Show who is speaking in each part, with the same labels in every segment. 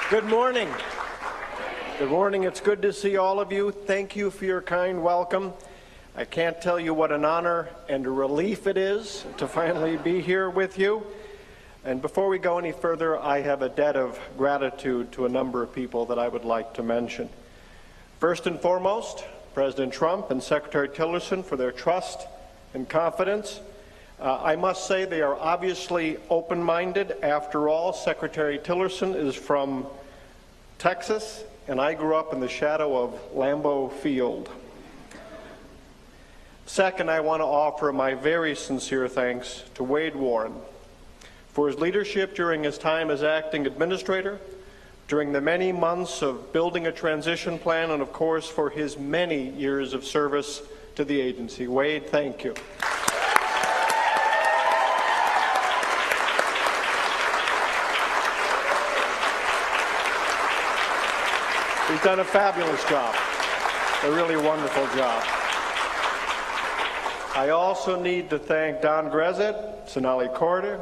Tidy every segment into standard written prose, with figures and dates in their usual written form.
Speaker 1: Good morning. Good morning. It's good to see all of you. Thank you for your kind welcome. I can't tell you what an honor and a relief it is to finally be here with you. And before we go any further, I have a debt of gratitude to a number of people that I would like to mention. First and foremost, President Trump and Secretary Tillerson for their trust and confidence. I must say they are obviously open-minded. After all, Secretary Tillerson is from Texas, and I grew up in the shadow of Lambeau Field. Second, I want to offer my very sincere thanks to Wade Warren for his leadership during his time as acting administrator, during the many months of building a transition plan, and of course for his many years of service to the agency. Wade, thank you. He's done a fabulous job, a really wonderful job. I also need to thank Don Grezet, Sonali Corder,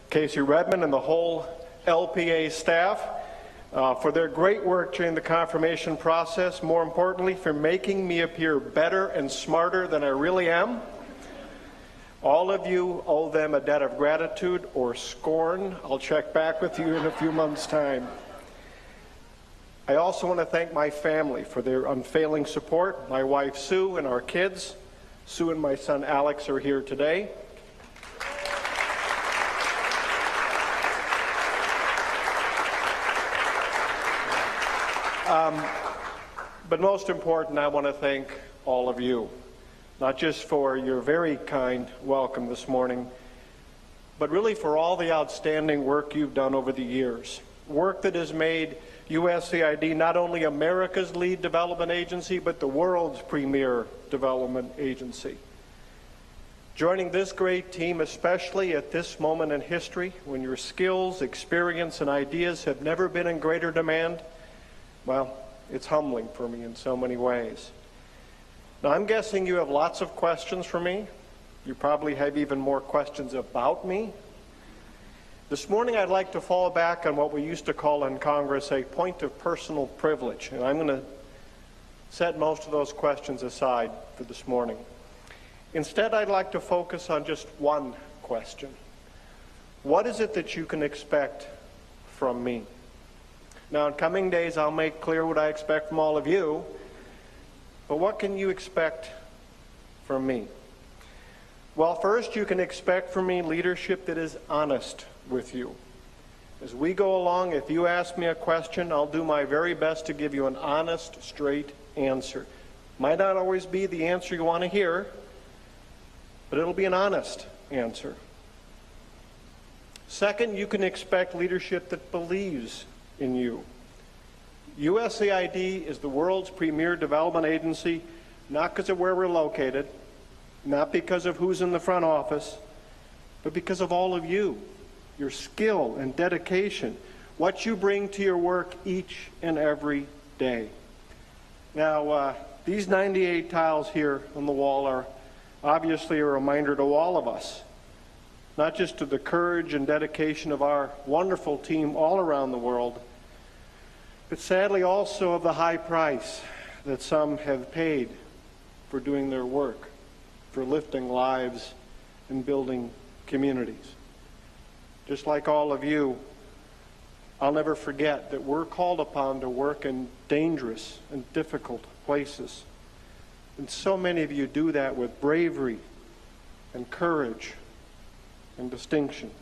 Speaker 1: Casey Redmond, and the whole LPA staff for their great work during the confirmation process, more importantly, for making me appear better and smarter than I really am. All of you owe them a debt of gratitude or scorn. I'll check back with you in a few months' time. I also want to thank my family for their unfailing support. My wife, Sue, and our kids. Sue and my son, Alex, are here today. But most important, I want to thank all of you, not just for your very kind welcome this morning, but really for all the outstanding work you've done over the years. Work that has made USAID not only America's lead development agency, but the world's premier development agency. Joining this great team, especially at this moment in history, when your skills, experience, and ideas have never been in greater demand, well, it's humbling for me in so many ways. Now, I'm guessing you have lots of questions for me. You probably have even more questions about me. This morning, I'd like to fall back on what we used to call in Congress a point of personal privilege, and I'm going to set most of those questions aside for this morning. Instead, I'd like to focus on just one question. What is it that you can expect from me? Now, in coming days, I'll make clear what I expect from all of you, but what can you expect from me? Well, first, you can expect from me leadership that is honest with you. As we go along, if you ask me a question, I'll do my very best to give you an honest, straight answer. Might not always be the answer you want to hear, but it'll be an honest answer. Second, you can expect leadership that believes in you. USAID is the world's premier development agency, not because of where we're located, not because of who's in the front office, but because of all of you, your skill and dedication, what you bring to your work each and every day. Now, these 98 tiles here on the wall are obviously a reminder to all of us, not just of the courage and dedication of our wonderful team all around the world, but sadly also of the high price that some have paid for doing their work, for lifting lives and building communities. Just like all of you, I'll never forget that we're called upon to work in dangerous and difficult places. And so many of you do that with bravery and courage and distinction.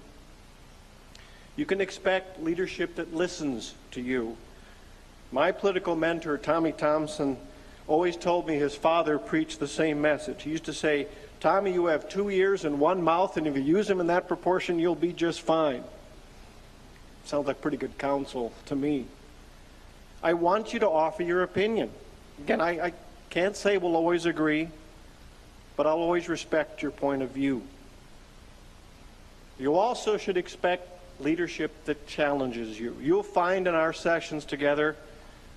Speaker 1: You can expect leadership that listens to you. My political mentor, Tommy Thompson, always told me his father preached the same message. He used to say, Tommy, you have 2 ears and 1 mouth, and if you use them in that proportion, you'll be just fine. Sounds like pretty good counsel to me. I want you to offer your opinion. Again, I can't say we'll always agree, but I'll always respect your point of view. You also should expect leadership that challenges you. You'll find in our sessions together,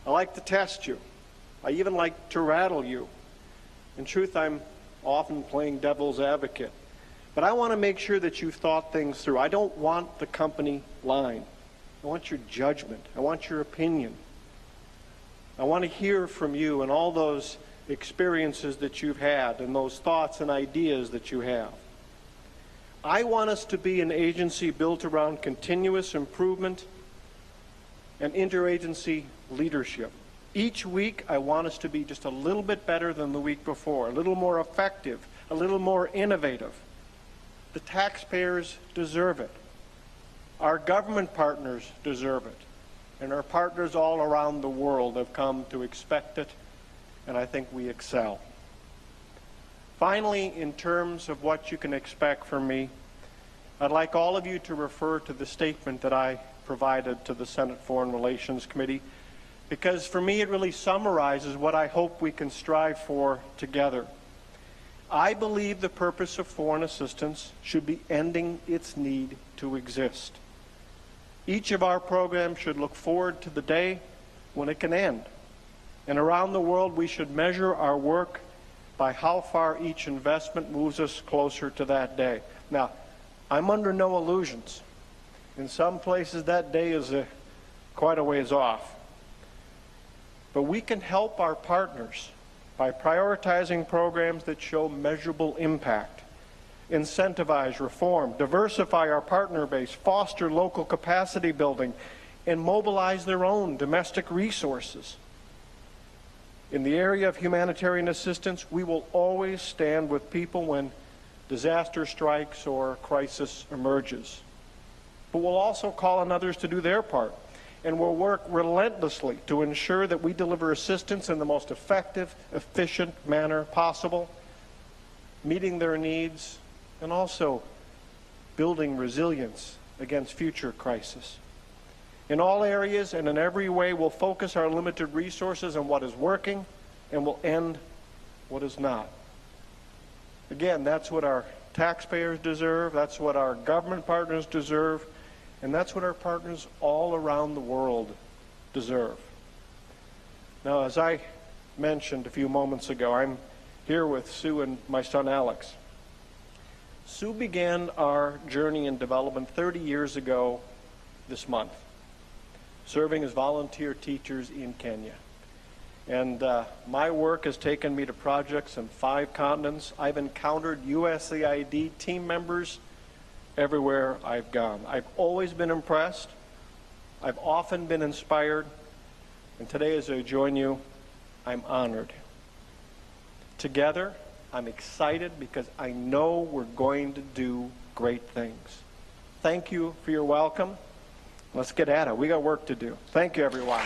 Speaker 1: I like to test you. I even like to rattle you. In truth, I'm often playing devil's advocate. But I want to make sure that you've thought things through. I don't want the company line. I want your judgment. I want your opinion. I want to hear from you and all those experiences that you've had and those thoughts and ideas that you have. I want us to be an agency built around continuous improvement and interagency leadership. Each week, I want us to be just a little bit better than the week before, a little more effective, a little more innovative. The taxpayers deserve it. Our government partners deserve it. And our partners all around the world have come to expect it, and I think we excel. Finally, in terms of what you can expect from me, I'd like all of you to refer to the statement that I provided to the Senate Foreign Relations Committee, because for me it really summarizes what I hope we can strive for together. I believe the purpose of foreign assistance should be ending its need to exist. Each of our programs should look forward to the day when it can end. And around the world, we should measure our work by how far each investment moves us closer to that day. Now, I'm under no illusions. In some places, that day is quite a ways off. But we can help our partners by prioritizing programs that show measurable impact, incentivize reform, diversify our partner base, foster local capacity building, and mobilize their own domestic resources. In the area of humanitarian assistance, we will always stand with people when disaster strikes or crisis emerges. But we'll also call on others to do their part, and we'll work relentlessly to ensure that we deliver assistance in the most effective, efficient manner possible, meeting their needs, and also building resilience against future crises. In all areas and in every way, we'll focus our limited resources on what is working and will end what is not. Again, that's what our taxpayers deserve, that's what our government partners deserve, and that's what our partners all around the world deserve. Now, as I mentioned a few moments ago, I'm here with Sue and my son Alex. Sue began our journey in development 30 years ago this month, serving as volunteer teachers in Kenya. And my work has taken me to projects in 5 continents. I've encountered USAID team members everywhere I've gone. I've always been impressed. I've often been inspired. And today, as I join you, I'm honored. Together, I'm excited because I know we're going to do great things. Thank you for your welcome. Let's get at it. We got work to do. Thank you, everyone.